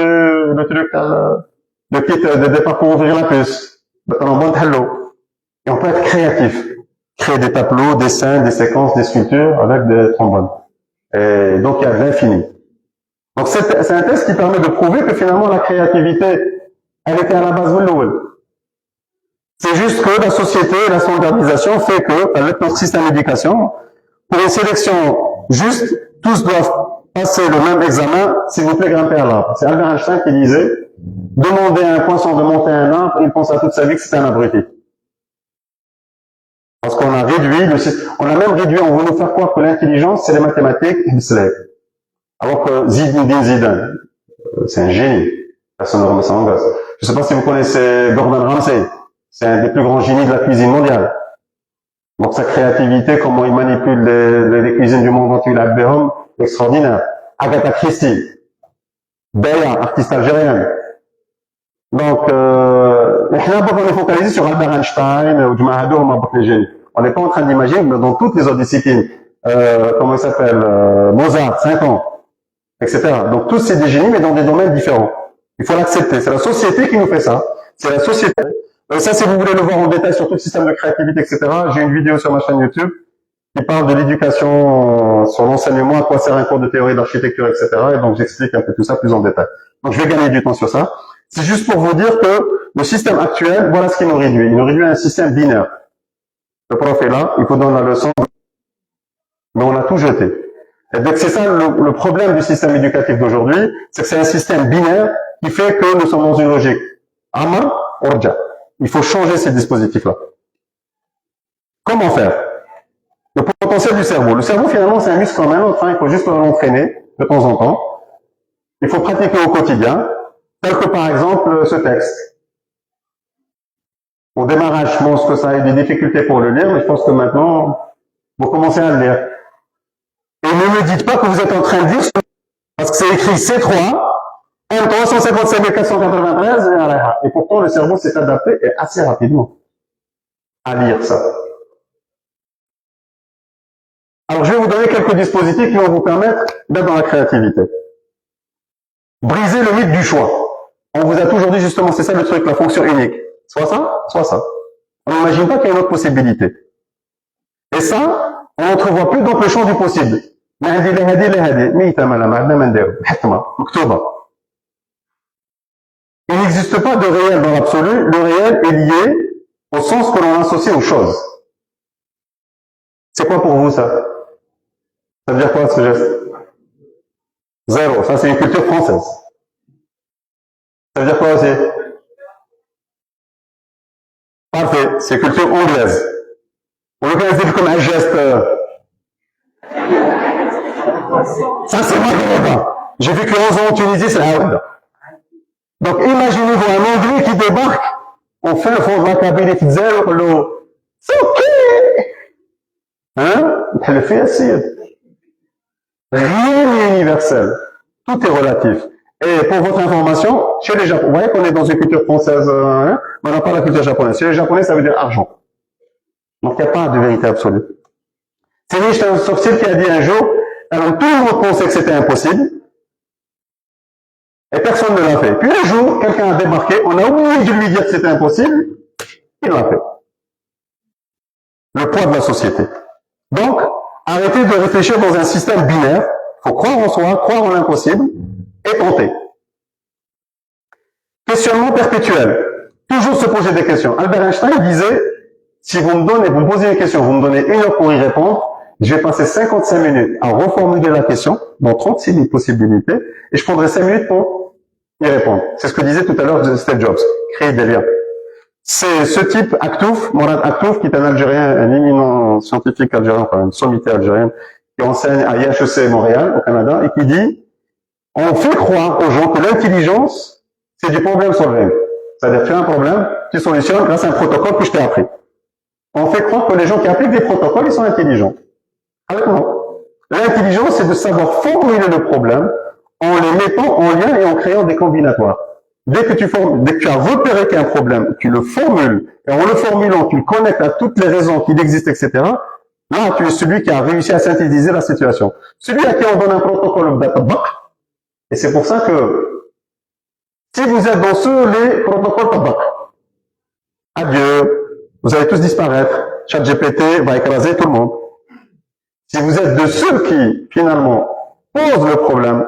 le truc, le kit de départ pour ouvrir la puce. Et on peut être créatif. Créer des tableaux, des scènes, des séquences, des sculptures avec des trombones. Et donc, il y a de l'infini. Donc, c'est un test qui permet de prouver que finalement, la créativité, elle était à la base de l'eau. C'est juste que la société, la standardisation fait que, avec notre système d'éducation, pour une sélection juste, tous doivent passer le même examen, s'il vous plaît, grimper à l'arbre. C'est Albert Einstein qui disait, demander à un poisson de monter un arbre, il pense à toute sa vie que c'est un abruti. Parce qu'on a réduit, on a même réduit, on veut nous faire croire que l'intelligence, c'est les mathématiques, alors que Zinedine Zidane, c'est un génie. Personne ne remet ça en gaz. Je ne sais pas si vous connaissez Gordon Ramsay. C'est un des plus grands génies de la cuisine mondiale. Donc sa créativité, comment il manipule les cuisines du monde entier, la Béhom, extraordinaire. Agatha Christie, Béa, artiste algérienne. Donc, on est focalisé sur Albert Einstein ou Juma Hadou, on n'est pas en train d'imaginer, mais dans toutes les autres disciplines, comment il s'appelle, Mozart, 5 ans, etc. Donc tous c'est des génies, mais dans des domaines différents. Il faut l'accepter. C'est la société qui nous fait ça. C'est la société. Ça, si vous voulez le voir en détail sur tout le système de créativité, etc., j'ai une vidéo sur ma chaîne YouTube qui parle de l'éducation sur l'enseignement, à quoi sert un cours de théorie d'architecture, etc. Et donc, j'explique un peu tout ça plus en détail. Donc, je vais gagner du temps sur ça. C'est juste pour vous dire que le système actuel, voilà ce qu'il nous réduit. Il nous réduit à un système binaire. Le prof est là, il vous donne la leçon, mais on a tout jeté. Et donc, c'est ça le problème du système éducatif d'aujourd'hui, c'est que c'est un système binaire qui fait que nous sommes dans une logique. Ama, orja. Il faut changer ces dispositifs-là. Comment faire? Le potentiel du cerveau. Le cerveau, finalement, c'est un muscle comme un autre. Il faut juste l'entraîner de temps en temps. Il faut pratiquer au quotidien, tel que par exemple ce texte. Au démarrage, je pense que ça a eu des difficultés pour le lire, mais je pense que maintenant, vous commencez à le lire. Et ne me dites pas que vous êtes en train de lire, parce que c'est écrit C3, M3, 157 493, et pourtant le cerveau s'est adapté et assez rapidement à lire ça. Alors je vais vous donner quelques dispositifs qui vont vous permettre d'être dans la créativité. Briser le mythe du choix. On vous a toujours dit justement, c'est ça le truc, la fonction unique. Soit ça, soit ça. On n'imagine pas qu'il y a une autre possibilité. Et ça, on n'entrevoit plus donc le champ du possible. Il n'existe pas de réel dans l'absolu. Le réel est lié au sens que l'on associe aux choses. C'est quoi pour vous ça? Ça veut dire quoi ce geste? Zéro. Ça c'est une culture française. Ça veut dire quoi aussi? Parfait. C'est culture anglaise. On le connaît comme un geste. Ça c'est moi qui ne pas. J'ai vécu 11 ans en Tunisie, c'est la. Donc, imaginez-vous un Anglais qui débarque, on fait un fond de la cabine de zéro, l'eau. C'est ok! Hein? Elle le fait assez. Rien n'est universel. Tout est relatif. Et pour votre information, chez les Japonais, vous voyez qu'on est dans une culture française, hein? Mais on n'a pas la culture japonaise. Chez les Japonais, ça veut dire argent. Donc, il n'y a pas de vérité absolue. C'est Nietzsche, un sorcier qui a dit un jour, alors tout le monde pensait que c'était impossible, et personne ne l'a fait. Puis un jour, quelqu'un a débarqué, on a oublié de lui dire que c'était impossible, il l'a fait. Le poids de la société. Donc, arrêtez de réfléchir dans un système binaire. Il faut croire en soi, croire en l'impossible, et tenter. Questionnement perpétuel. Toujours se poser des questions. Albert Einstein disait, si vous me posez une question, vous me donnez 1 heure pour y répondre, je vais passer 55 minutes à reformuler la question dans 36 000 possibilités, et je prendrai 5 minutes pour y répondre. C'est ce que disait tout à l'heure Steve Jobs, créer des liens. C'est ce type Aktouf, Morad Aktouf, qui est un Algérien, un éminent scientifique algérien, enfin une sommité algérienne, qui enseigne à IHEC Montréal, au Canada, et qui dit, on fait croire aux gens que l'intelligence, c'est du problem solving. C'est-à-dire, tu as un problème, tu solutionnes grâce à un protocole que je t'ai appris. On fait croire que les gens qui appliquent des protocoles, ils sont intelligents. Alors non. L'intelligence, c'est de savoir formuler le problème en les mettant en lien et en créant des combinatoires. Dès que tu as repéré qu'il y a un problème, tu le formules, et en le formulant, tu le connectes à toutes les raisons qu'il existe, etc., là, tu es celui qui a réussi à synthétiser la situation. Celui à qui on donne un protocole, et c'est pour ça que Si vous êtes dans ceux, les protocoles tabac, adieu, vous allez tous disparaître. ChatGPT va écraser tout le monde. Si vous êtes de ceux qui, finalement, posent le problème,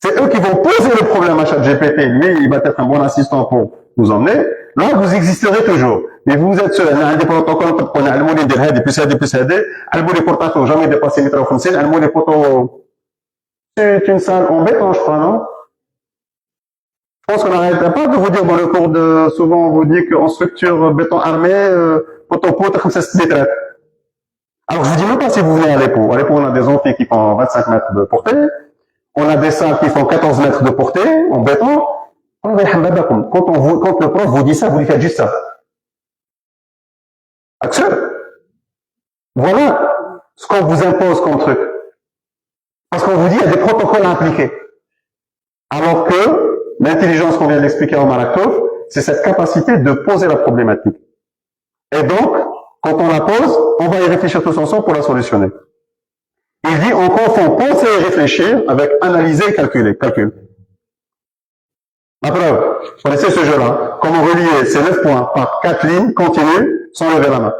c'est eux qui vont poser le problème à ChatGPT. Lui, il va être un bon assistant pour vous emmener. Là, vous existerez toujours. Mais vous êtes seul. Il y a des protocoles qu'on a allumé des raids, plus aider. Allumé les portations, jamais dépassé les travaux. Allumé les poteaux. C'est une salle en béton, je crois, non? Je pense qu'on n'arrête pas de vous dire dans le cours de, souvent on vous dit qu'en structure béton armé, poteau-poteau, comme ça se détraite. Alors, je vous dis même pas si vous venez à l'EPO. À l'EPO, on a des amphis qui font 25 mètres de portée. On a des salles qui font 14 mètres de portée, en béton. Quand le prof vous dit ça, vous lui faites juste ça. Axel, voilà ce qu'on vous impose comme truc. Parce qu'on vous dit, il y a des protocoles à appliquer. Alors que l'intelligence qu'on vient d'expliquer à Omar Aktov, c'est cette capacité de poser la problématique. Et donc, quand on la pose, on va y réfléchir tous ensemble pour la solutionner. Il dit, on confond penser et réfléchir avec analyser et calculer. Calcul. La preuve, vous connaissez ce jeu-là. Comment relier ces 9 points par 4 lignes continues sans lever la main.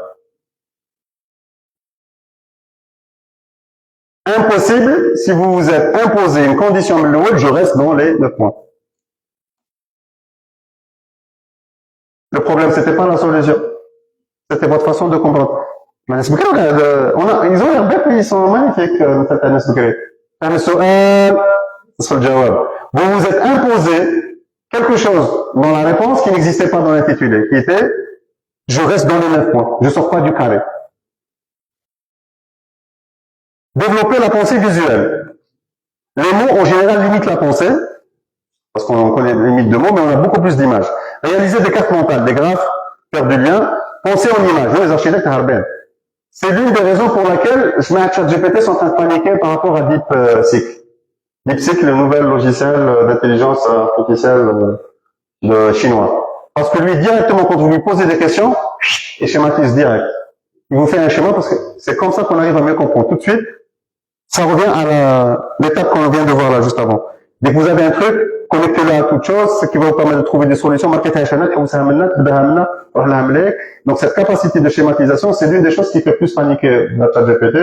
Impossible si vous vous êtes imposé une condition de je reste dans les 9 points. Le problème, c'était pas la solution. C'était votre façon de comprendre. Ils ont l'air bêtes, mais ils sont magnifiques, vous vous êtes imposé quelque chose dans la réponse qui n'existait pas dans l'intitulé, qui était je reste dans les 9 points, je sors pas du carré. Développer la pensée visuelle. Les mots en général limitent la pensée, parce qu'on connaît les limites de mots, mais on a beaucoup plus d'images. Réaliser des cartes mentales, des graphes, faire du lien, penser en images. Les architectes arabes. C'est l'une des raisons pour laquelle je mets ChatGPT sont en train de paniquer par rapport à DeepSeek. DeepSeek, le nouvel logiciel d'intelligence artificielle chinois. Parce que lui, directement, quand vous lui posez des questions, il schématise direct. Il vous fait un schéma parce que c'est comme ça qu'on arrive à mieux comprendre. Tout de suite, ça revient à l'étape qu'on vient de voir là juste avant. Dès que vous avez un truc, connectez-le à toute chose, ce qui va vous permettre de trouver des solutions. Donc cette capacité de schématisation, c'est l'une des choses qui fait plus paniquer la ChatGPT,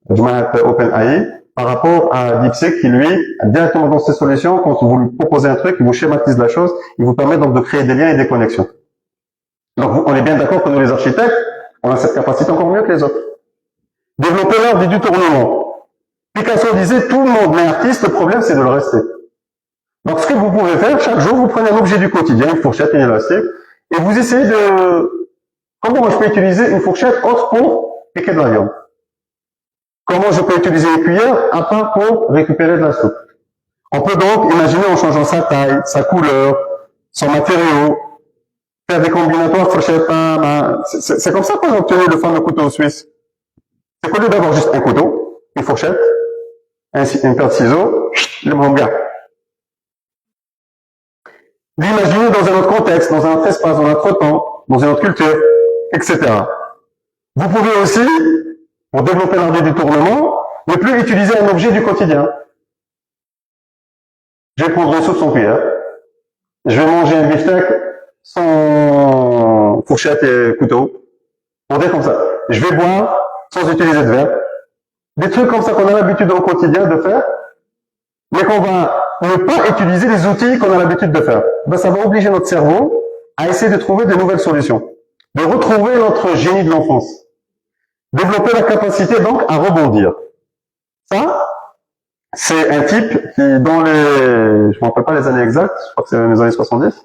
OpenAI, par rapport à DeepSeek qui, lui, directement dans ses solutions, quand vous lui proposez un truc, il vous schématise la chose, il vous permet donc de créer des liens et des connexions. Donc on est bien d'accord que nous, les architectes, on a cette capacité encore mieux que les autres. Développer l'art du tournement. Picasso disait, tout le monde est artiste, le problème c'est de le rester. Donc ce que vous pouvez faire, chaque jour, vous prenez un objet du quotidien, une fourchette, une élastique, et vous essayez de... Comment je peux utiliser une fourchette autre pour piquer de la viande? Comment je peux utiliser une cuillère à part pour récupérer de la soupe? On peut donc imaginer en changeant sa taille, sa couleur, son matériau, faire des combinatoires fourchette. C'est comme ça qu'on a obtenu le fameux couteau suisse. C'est qu'au lieu d'avoir juste un couteau, une fourchette, une paire de ciseaux, le manga. L'imaginer dans un autre contexte, dans un autre espace, dans un autre temps, dans une autre culture, etc. Vous pouvez aussi, pour développer l'art du détournement, ne plus utiliser un objet du quotidien. Je vais prendre une soupe sans cuillère. Je vais manger un beefsteak sans fourchette et couteau. On dit comme ça. Je vais boire sans utiliser de verre. Des trucs comme ça qu'on a l'habitude au quotidien de faire, mais qu'on va ne pas utiliser les outils qu'on a l'habitude de faire. Ben, ça va obliger notre cerveau à essayer de trouver de nouvelles solutions, de retrouver notre génie de l'enfance, développer la capacité donc à rebondir. Ça, c'est un type qui, dans les, je ne me rappelle pas les années exactes, je crois que c'est les années 70,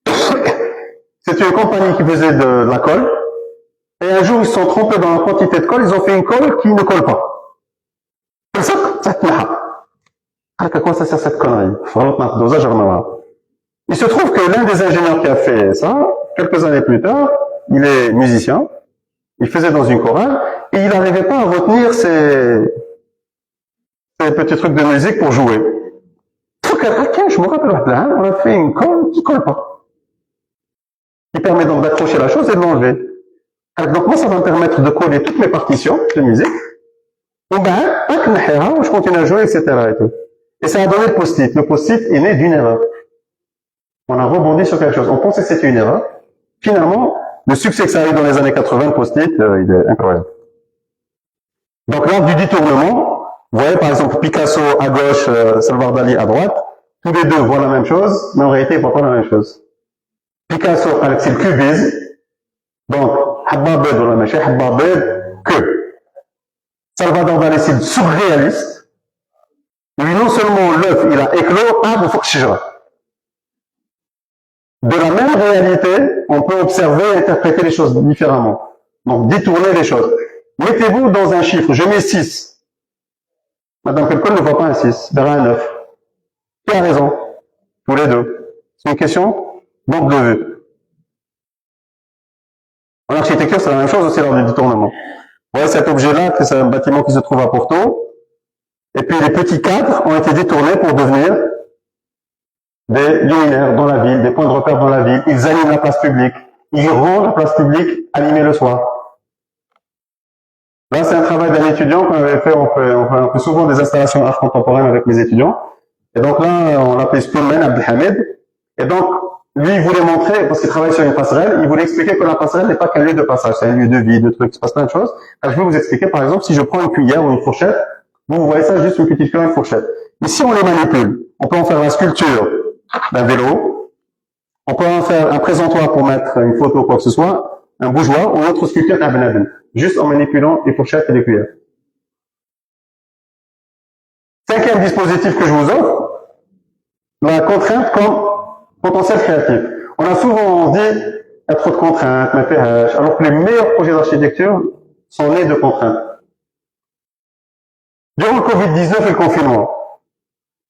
c'est une compagnie qui faisait de la colle, et un jour ils se sont trompés dans la quantité de colle, ils ont fait une colle qui ne colle pas. À quoi ça sert cette connerie? Il se trouve que l'un des ingénieurs qui a fait ça, quelques années plus tard, il est musicien, il faisait dans une chorale, et il n'arrivait pas à retenir ces petits trucs de musique pour jouer. Je me rappelle, on a fait une colle qui colle pas. Qui permet donc d'accrocher la chose et de l'enlever. Donc moi, ça va me permettre de coller toutes mes partitions de musique, et ben, je continue à jouer, etc. Et tout. Et ça a donné le post-it. Le post-it est né d'une erreur. On a rebondi sur quelque chose. On pensait que c'était une erreur. Finalement, le succès que ça a eu dans les années 80, le post-it, il est incroyable. Donc l'art du détournement, vous voyez par exemple Picasso à gauche, Salvador Dali à droite, tous les deux voient la même chose, mais en réalité ils ne voient pas la même chose. Picasso, c'est le cubisme, donc Hababed ou la Maché, Hababed que. Salvador Dali c'est le surréaliste. Lui non seulement l'œuf il a éclos, de la même réalité, on peut observer et interpréter les choses différemment. Donc détourner les choses. Mettez-vous dans un chiffre, je mets 6. Madame Quelqu'un ne voit pas un 6, verra un 9. Qui a raison? Tous les deux. C'est une question d'angle de vue. En architecture, c'est la même chose aussi lors du détournement. Vous voyez cet objet-là, c'est un bâtiment qui se trouve à Porto. Et puis les petits cadres ont été détournés pour devenir des luminaires dans la ville, des points de repère dans la ville. Ils animent la place publique. Ils rendent la place publique animée le soir. Là, c'est un travail d'un étudiant qu'on avait fait. On fait souvent des installations art contemporaine avec mes étudiants. Et donc là, on l'appelait Spurman Abdelhamid. Et donc, lui, il voulait montrer, parce qu'il travaille sur une passerelle, il voulait expliquer que la passerelle n'est pas qu'un lieu de passage, c'est un lieu de vie, de trucs, il se passe plein de choses. Alors, je vais vous expliquer, par exemple, si je prends une cuillère ou une fourchette, vous voyez ça, juste une petite cuillère, une fourchette. Mais si on les manipule, on peut en faire la sculpture d'un vélo, on peut en faire un présentoir pour mettre une photo ou quoi que ce soit, un bougeoir ou une autre sculpture d'un benadem, juste en manipulant les fourchettes et les cuillères. Cinquième dispositif que je vous offre, la contrainte comme potentiel créatif. On a souvent dit, il y a trop de contraintes, alors que les meilleurs projets d'architecture sont nés de contraintes. Durant le Covid-19 et le confinement,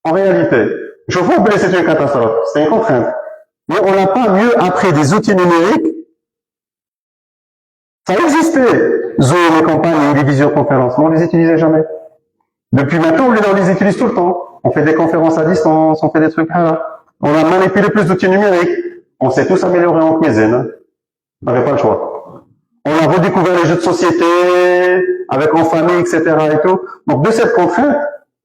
en réalité, je vous rappelle que c'est une catastrophe, c'est une contrainte. Mais on n'a pas mieux appris des outils numériques. Ça existait, Zoom, les campagnes, les visioconférences, mais on ne les utilisait jamais. Depuis maintenant, on les utilise tout le temps. On fait des conférences à distance, on fait des trucs là. On a manipulé plus d'outils numériques. On s'est tous améliorés en cuisine. On n'avait pas le choix. On a redécouvert les jeux de société, avec en famille, etc. et tout. Donc, de cette contrainte,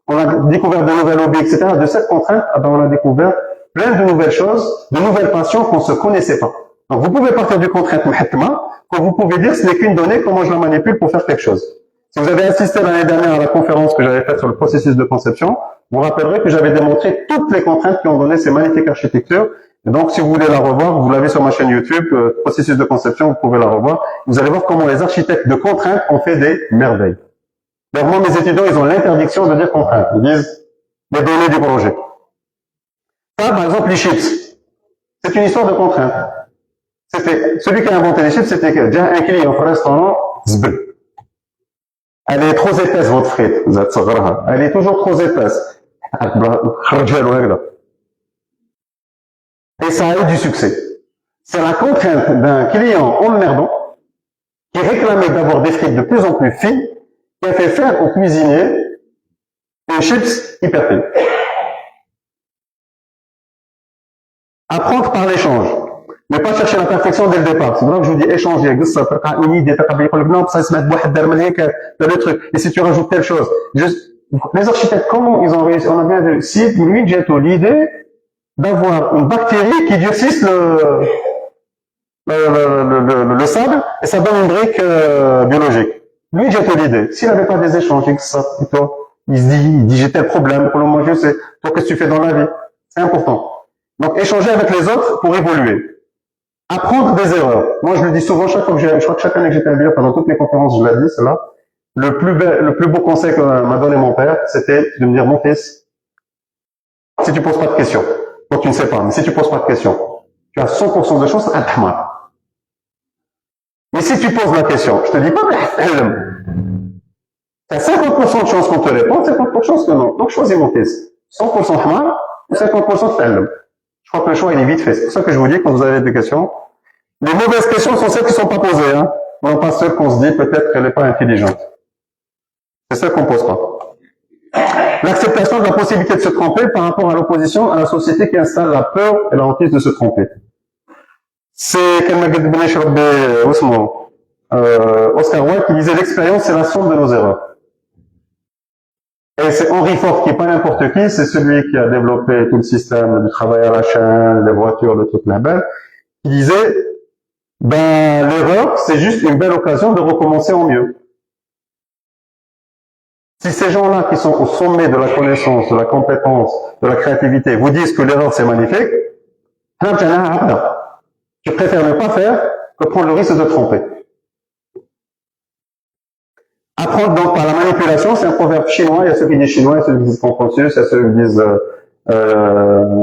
on a découvert de nouvelles hobbies, etc. De cette contrainte, on a découvert plein de nouvelles choses, de nouvelles passions qu'on ne se connaissait pas. Donc, vous pouvez partir du contrainte muhatma, quand vous pouvez dire, ce n'est qu'une donnée, comment je la manipule pour faire quelque chose. Si vous avez assisté l'année dernière à la conférence que j'avais faite sur le processus de conception, vous rappellerez que j'avais démontré toutes les contraintes qui ont donné ces magnifiques architectures. Et donc, si vous voulez la revoir, vous l'avez sur ma chaîne YouTube, processus de conception, vous pouvez la revoir. Vous allez voir comment les architectes de contraintes ont fait des merveilles. Donc, moi, mes étudiants, ils ont l'interdiction de dire contraintes. Ils disent les données du projet. Ça, par exemple, les chips. C'est une histoire de contraintes. C'était, celui qui a inventé les chips, c'était que, un client au restaurant, zbel. Elle est trop épaisse, votre frite. Elle est toujours trop épaisse. Et ça a eu du succès. C'est la contrainte d'un client emmerdant qui réclamait d'avoir des frites de plus en plus fines qui a fait faire au cuisinier une chips hyper fine. Apprendre par l'échange. Ne pas chercher la perfection dès le départ. C'est vrai que je vous dis échanger. Une idée, ça se met le truc. Et si tu rajoutes telle chose. Les architectes, comment ils ont réussi? On a bien vu. Si lui, j'ai l'idée d'avoir une bactérie qui durcisse le sable et ça donne une brique biologique. Lui, j'ai l'idée. S'il n'avait pas des échanges, il se dit, j'ai tel problème. Pour le moment, je sais. Toi, qu'est-ce que tu fais dans la vie? C'est important. Donc, échanger avec les autres pour évoluer. Apprendre des erreurs. Moi, je le dis souvent, je crois que chaque année que j'étais à dire, pendant toutes mes conférences, je l'ai dit, c'est là. Le plus beau conseil que m'a donné mon père, c'était de me dire, mon fils, si tu poses pas de questions, donc tu ne sais pas, mais si tu poses pas de questions, tu as 100% de chance à t'amar. Mais si tu poses la question, je te dis pas, mais tu as 50% de chance qu'on te réponde, 50% de chance que non. Donc, choisis mon fils. 100% hamar ou 50% de je crois que le choix, il est vite fait. C'est pour ça que je vous dis, quand vous avez des questions, les mauvaises questions sont celles qui ne sont pas posées, hein. Non pas celles qu'on se dit, peut-être qu'elle n'est pas intelligente. C'est celles qu'on ne pose pas. L'acceptation de la possibilité de se tromper par rapport à l'opposition à la société qui installe la peur et la hantise de se tromper. C'est Oscar Wilde qui disait l'expérience, c'est la somme de nos erreurs. Et c'est Henry Ford qui est pas n'importe qui, c'est celui qui a développé tout le système du travail à la chaîne, les voitures, le truc là-bas, qui disait, ben, l'erreur, c'est juste une belle occasion de recommencer en mieux. Si ces gens-là qui sont au sommet de la connaissance, de la compétence, de la créativité vous disent que l'erreur c'est magnifique, je préfère ne pas faire que prendre le risque de tromper. Apprendre donc par la manipulation, c'est un proverbe chinois. Il y a ceux qui disent chinois, il y a ceux qui disent Confucius, il y a ceux qui disent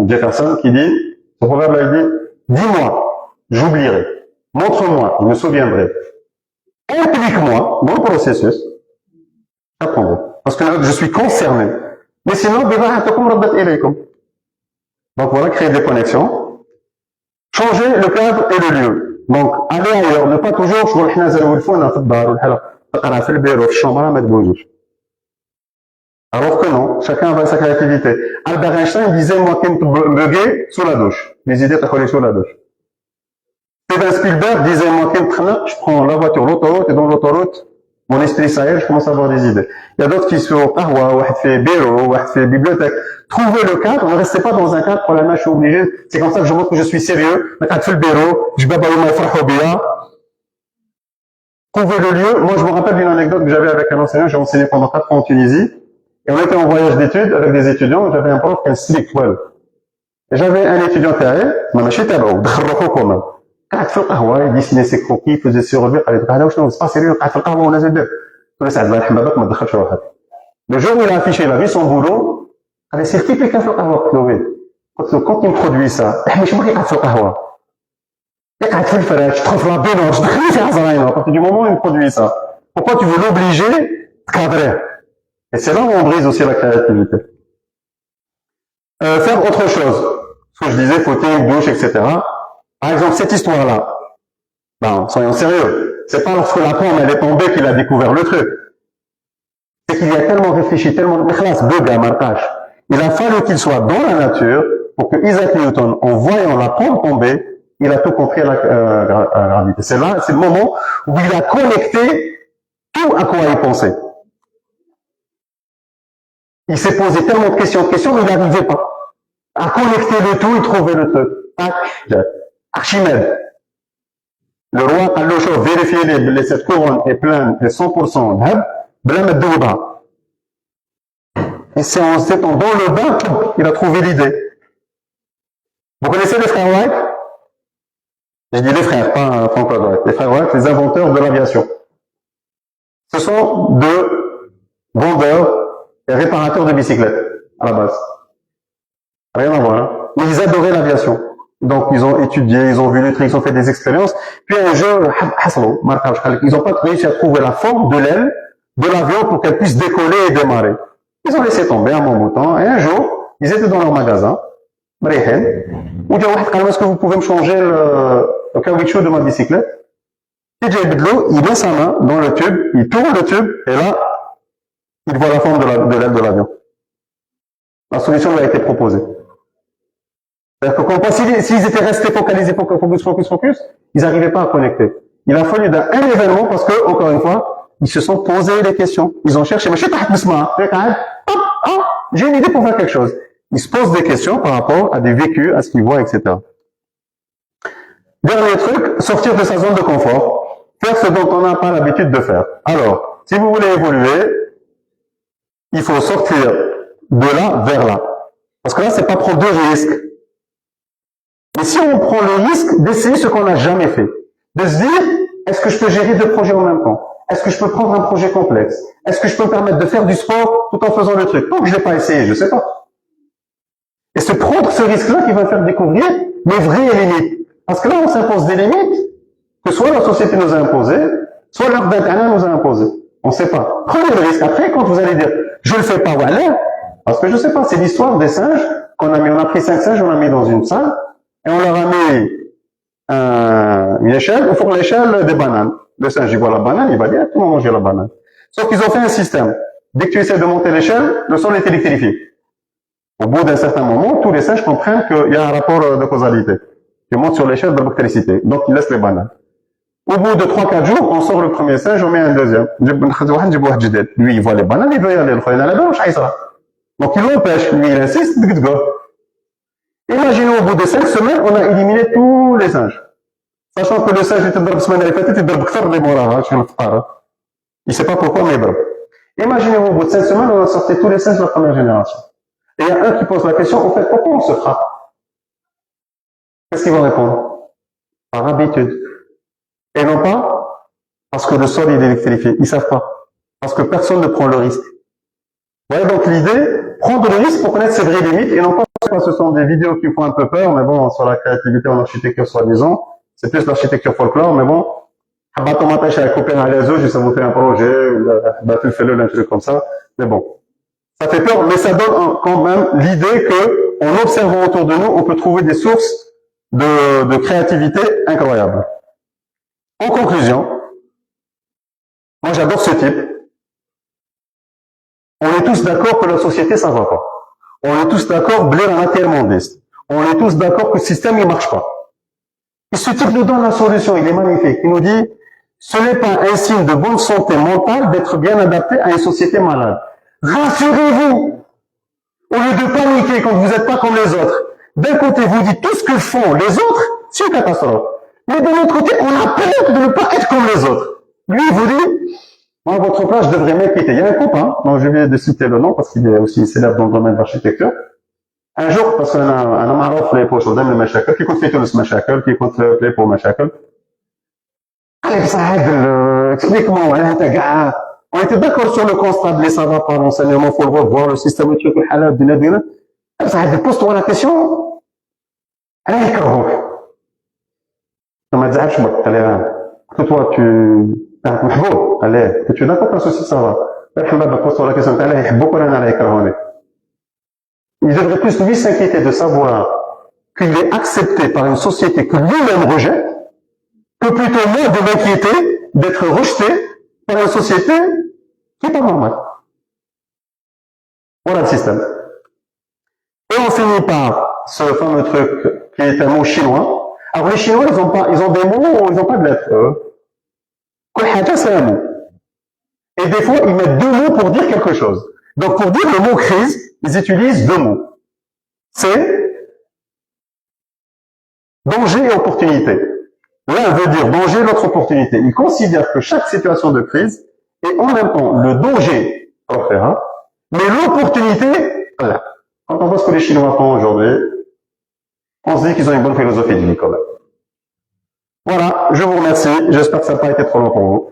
Jefferson, qui dit, ce proverbe-là, il dit, dis-moi, j'oublierai. Montre-moi, je me souviendrai. Implique-moi dans le processus, j'apprendrai. Parce que je suis concerné. Mais sinon, donc voilà, créer des connexions. Changer le cadre et le lieu. Donc, aller ailleurs, ne pas toujours, je vois le hnazal ou le fou, on a fait le bureau, le chambre, mais de bouger. Alors que non, chacun a sa créativité. Albert Einstein disait, moi, qui me buguer sous la douche. Les idées, t'as collé sous la douche. Steven Spielberg disait, moi, qui je prends la voiture, l'autoroute, et dans l'autoroute, mon esprit s'aère, je commence à avoir des idées. Il y a d'autres qui sont au qahwa, ou fait bureau, ou fait bibliothèque. Trouvez le cadre, ne restez pas dans un cadre, pour la je suis obligé. C'est comme ça que je montre que je suis sérieux. Je fais le bureau, je vais Trouvez le lieu. Moi, je me rappelle d'une anecdote que j'avais avec un enseignant. J'ai enseigné pendant 4 ans en Tunisie. Et on était en voyage d'études avec des étudiants. J'avais un prof qui est strict, well. Et j'avais un étudiant derrière, ما ماشي تبعه دخل روحه كوما قاعد في القهوه يديسيني سي كروكي faisait ses revues قال لي هذا شنو سبا سيريو قاعد في القهوه ونازل درت قلت له سعد الله يرحم باباك ما تدخلش روحك. Le jour où il a affiché la vie, son boulot, قال لي سير كيف كان في القهوه قلت له وي قلت له quand il me produit ça ماشي ما قاعد في القهوه قاعد في الفراش تخف لا بينورج دخلني في عزراينه à partir du moment où il me produit ça pourquoi tu veux l'obliger de cadrer. Et c'est là où on brise aussi la créativité. Faire autre chose. Ce que je disais, footing, douche, etc. Par exemple, cette histoire-là, ben, soyons sérieux. C'est pas lorsque la pomme, elle est tombée qu'il a découvert le truc. C'est qu'il y a tellement réfléchi, tellement, il a fallu qu'il soit dans la nature pour que Isaac Newton, en voyant la pomme tomber, il a tout compris à la gravité. C'est là, c'est le moment où il a connecté tout à quoi il pensait. Il s'est posé tellement de questions, mais il n'arrivait pas à connecter le tout, il trouvait le truc. Archimède. Le roi a le choix vérifier cette couronne est pleine de 100% d'hab, blanc de douba. Et c'est en s'étant dans le bain qu'il a trouvé l'idée. Vous connaissez les frères Wright? Je dis les frères, pas Frank Lloyd Wright. Les frères Wright, les inventeurs de l'aviation. Ce sont deux vendeurs et réparateurs de bicyclettes, à la base. Rien à voir. Hein. Mais ils adoraient l'aviation. Donc, ils ont étudié, ils ont vu le truc, ils ont fait des expériences. Puis un jour, ils n'ont pas réussi à trouver la forme de l'aile de l'avion pour qu'elle puisse décoller et démarrer. Ils ont laissé tomber un bon bout de temps. Et un jour, ils étaient dans leur magasin, où dit, est-ce que vous pouvez me changer le caoutchouc de ma bicyclette? Et il met sa main dans le tube, il tourne le tube, et là, il voit la forme de l'aile de l'avion. La solution lui a été proposée. C'est-à-dire que s'ils étaient restés focalisés, focus, ils n'arrivaient pas à connecter. Il a fallu un événement parce que, encore une fois, ils se sont posés des questions. Ils ont cherché, mais j'ai une idée pour faire quelque chose. Ils se posent des questions par rapport à des vécus, à ce qu'ils voient, etc. Dernier truc, sortir de sa zone de confort. Faire ce dont on n'a pas l'habitude de faire. Alors, si vous voulez évoluer, il faut sortir de là vers là. Parce que là, c'est pas prendre de risques. Mais si on prend le risque d'essayer ce qu'on n'a jamais fait, de se dire, est-ce que je peux gérer deux projets en même temps? Est-ce que je peux prendre un projet complexe? Est-ce que je peux me permettre de faire du sport tout en faisant le truc? Tant que je l'ai pas essayé, je sais pas. Et se prendre ce risque-là qui va faire découvrir mes vraies limites. Parce que là, on s'impose des limites que soit la société nous a imposées, soit l'ordre d'Internet nous a imposées. On ne sait pas. Prenez le risque. Après, quand vous allez dire, je le fais pas, voilà, parce que je sais pas, c'est l'histoire des singes qu'on a mis. On a pris 5 singes, on a mis dans une salle, et on leur a mis une échelle, au fond de l'échelle des bananes. Le singe, il voit la banane, il va directement manger la banane. Sauf qu'ils ont fait un système. Dès que tu essaies de monter l'échelle, le sol est électrifié. Au bout d'un certain moment, tous les singes comprennent qu'il y a un rapport de causalité. Tu montes sur l'échelle de l'électricité. Donc, ils laissent les bananes. Au bout de 3-4 jours, on sort le premier singe, on met un deuxième. Lui, il voit les bananes, il veut y aller. Donc il l'empêche, lui, il insiste. Imaginez, au bout de 5 semaines, on a éliminé tous les singes. Sachant que le singe était dans la semaine, il ne sait pas pourquoi, mais bon. Imaginez, au bout de 5 semaines, on a sorti tous les singes de la première génération. Et il y a un qui pose la question, en fait, pourquoi on se frappe? Qu'est-ce qu'ils vont répondre? Par habitude. Et non pas parce que le sol il est électrifié. Ils ne savent pas. Parce que personne ne prend le risque. Vous voyez donc l'idée, prendre le risque pour connaître ses vraies limites, et non pas parce que ce sont des vidéos qui font un peu peur, mais bon, sur la créativité en architecture soi-disant, c'est plus l'architecture folklore, mais bon, bah, ton m'attache à couper un réseau, je sais vous faire un projet, ou bah, tu fais un truc comme ça, mais bon. Ça fait peur, mais ça donne quand même l'idée que, en observant autour de nous, on peut trouver des sources de créativité incroyables. En conclusion, moi j'adore ce type. On est tous d'accord que la société, ça va pas. On est tous d'accord que Blair est un intermondiste. On est tous d'accord que le système ne marche pas. Et ce type nous donne la solution, il est magnifique. Il nous dit, ce n'est pas un signe de bonne santé mentale d'être bien adapté à une société malade. Rassurez-vous, au lieu de paniquer quand vous n'êtes pas comme les autres. D'un côté, vous dites tout ce que font les autres, c'est une catastrophe. Mais de l'autre côté, on a peur de ne pas être comme les autres. Lui, il vous dit, moi, à votre place, je devrais m'inquiéter. Il y a un copain, dont je viens de citer le nom, parce qu'il est aussi célèbre dans le domaine de l'architecture. Un jour, parce qu'un معروف لي بوش قدام المشاكل كي كنت في تونس مشاكل كي كنت في بو مشاكل قال لي بصح عادل اكسبليك-moi انت كاع on était d'accord sur le constat de les ça va pas l'enseignement faut le revoir le système truc الحالة الدنيا دينا بصح عادل pose-toi la question انا يكرهوك ما تزعلش برك قال لي que toi tu راك محبوب قال لي que tu es d'accord que la société ça va ارحم بابك pose-toi la question تاع لا يحبوك ولا انا لا يكرهوني. Il devrait plus lui s'inquiéter de savoir qu'il est accepté par une société que lui-même rejette, que plutôt moi de m'inquiéter d'être rejeté par une société qui n'est pas normale. Voilà le système. Et on finit par ce fameux truc qui est un mot chinois. Alors les Chinois, ils ont des mots, ils n'ont pas de lettres. Kolhaja, c'est un mot. Et des fois, ils mettent 2 mots pour dire quelque chose. Donc pour dire le mot crise, ils utilisent 2 mots. C'est danger et opportunité. L'un veut dire danger, l'autre opportunité. Il considère que chaque situation de crise est en même temps le danger, mais l'opportunité, voilà. Quand on voit ce que les Chinois font aujourd'hui, on se dit qu'ils ont une bonne philosophie de vie quand même. Voilà, je vous remercie. J'espère que ça n'a pas été trop long pour vous.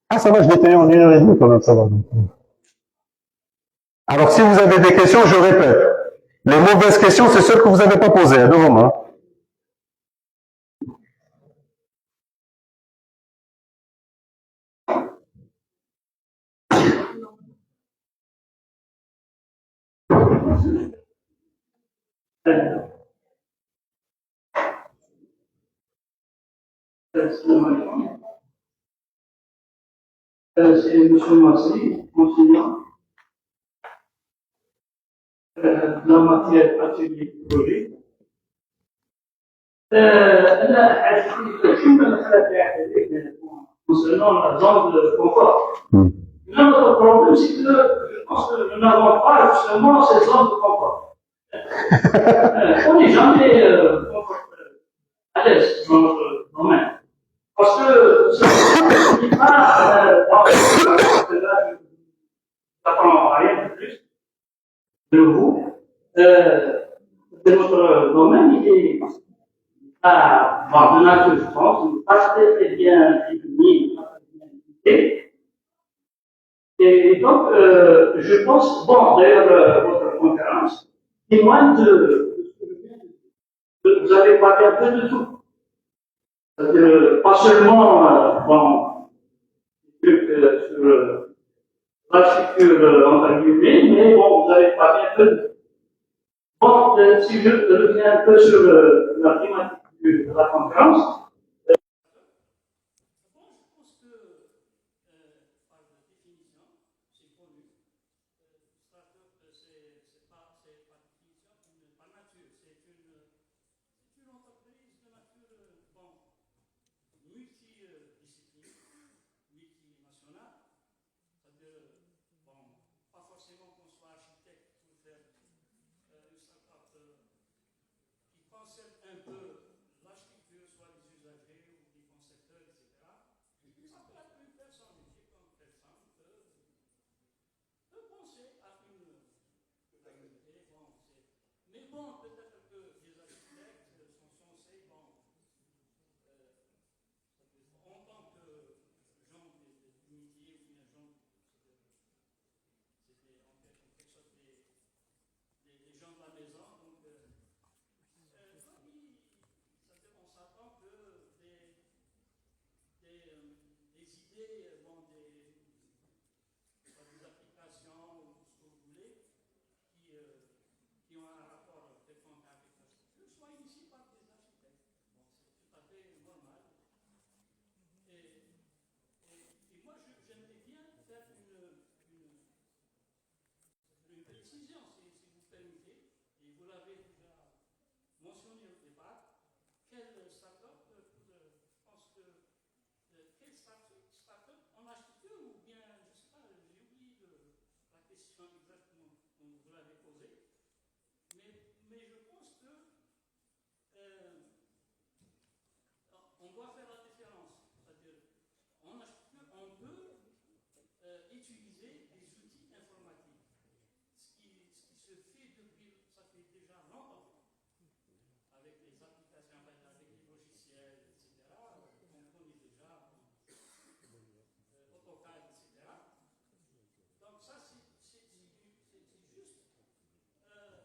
Ah, ça va, je l'ai tenu en 1h30 quand même, ça va. Alors, si vous avez des questions, je répète. Les mauvaises questions, c'est celles que vous n'avez pas posées, hein, devant moi. C'est M. Massi, enseignant de la matière atelier projet. أنا حاسس شو من الخلاف concernant la zone de confort. Notre problème, c'est que je pense que nous n'avons pas justement cette zone de confort. On n'est jamais à l'aise dans notre domaine. Parce que ce n'est pas dans ce là, je n'apprends rien de plus de vous. De notre domaine, il est de nature, je pense, pas très bien défini, pas très bien expliqué. Et donc, je pense, bon, d'ailleurs, votre conférence témoigne de ce que je viens de dire. Vous avez parlé un peu de tout. Pas seulement, bon, sur l'architecture, entre guillemets, mais bon, vous avez parlé un peu de tout. Bon, si je reviens un peu sur la thématique de la conférence, internationale, c'est-à-dire, bon, pas forcément qu'on soit architecte pour faire une start-up qui concerne un peu l'architecture, soit les usagers ou les concepteurs, etc. Ça peut être une personne comme personne peut penser à une idée. Bon, mais bon, peut-être que les architectes sont censés, bon, en tant que gens d'unité ou bien gens, c'était en quelque sorte les gens de la maison. Donc, on s'attend que des idées, bon, des applications ou ce que vous voulez, qui ont un rapport quelconque avec l'architecture, soient initiées par des architectes. Bon, c'est tout à fait normal. Et moi, j'aimerais bien faire une précision, si vous permettez, et vous l'avez déjà mentionné au départ. Quelle start-up, je pense que, quelle start-up en architecture, ou bien, je ne sais pas, j'ai oublié la question exactement dont vous l'avez posée, mais je pense que on doit faire la différence, c'est-à-dire, en architecture, on peut utiliser des outils informatiques, ce qui se fait depuis, ça fait déjà longtemps, avec les applications, avec les logiciels, etc. On connaît déjà AutoCAD, etc. Donc ça, c'est juste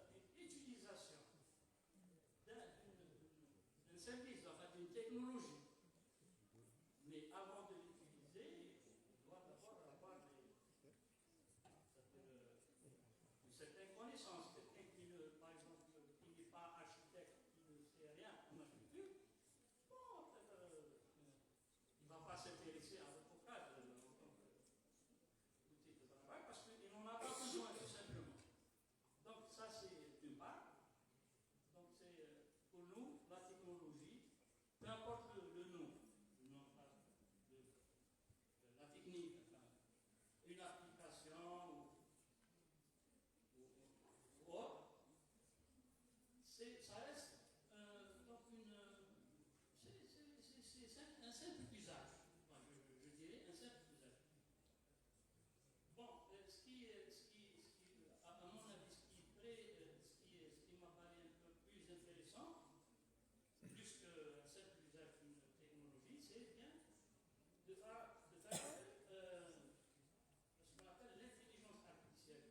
une utilisation d'un service, enfin d'une technologie. Mais avant de l'utiliser, on doit d'abord avoir une certaine connaissance. Quelqu'un qui, par exemple, qui n'est pas architecte, qui ne sait rien en architecture, bon, il ne va pas s'intéresser à l'AutoCAD en tant qu'outil de travail parce qu'il n'en a pas besoin, tout simplement. Donc, ça, c'est une part. Donc, c'est pour nous, la technologie, peu importe le nom, la technique, enfin, une application ou autre, ça reste donc c'est un simple usage.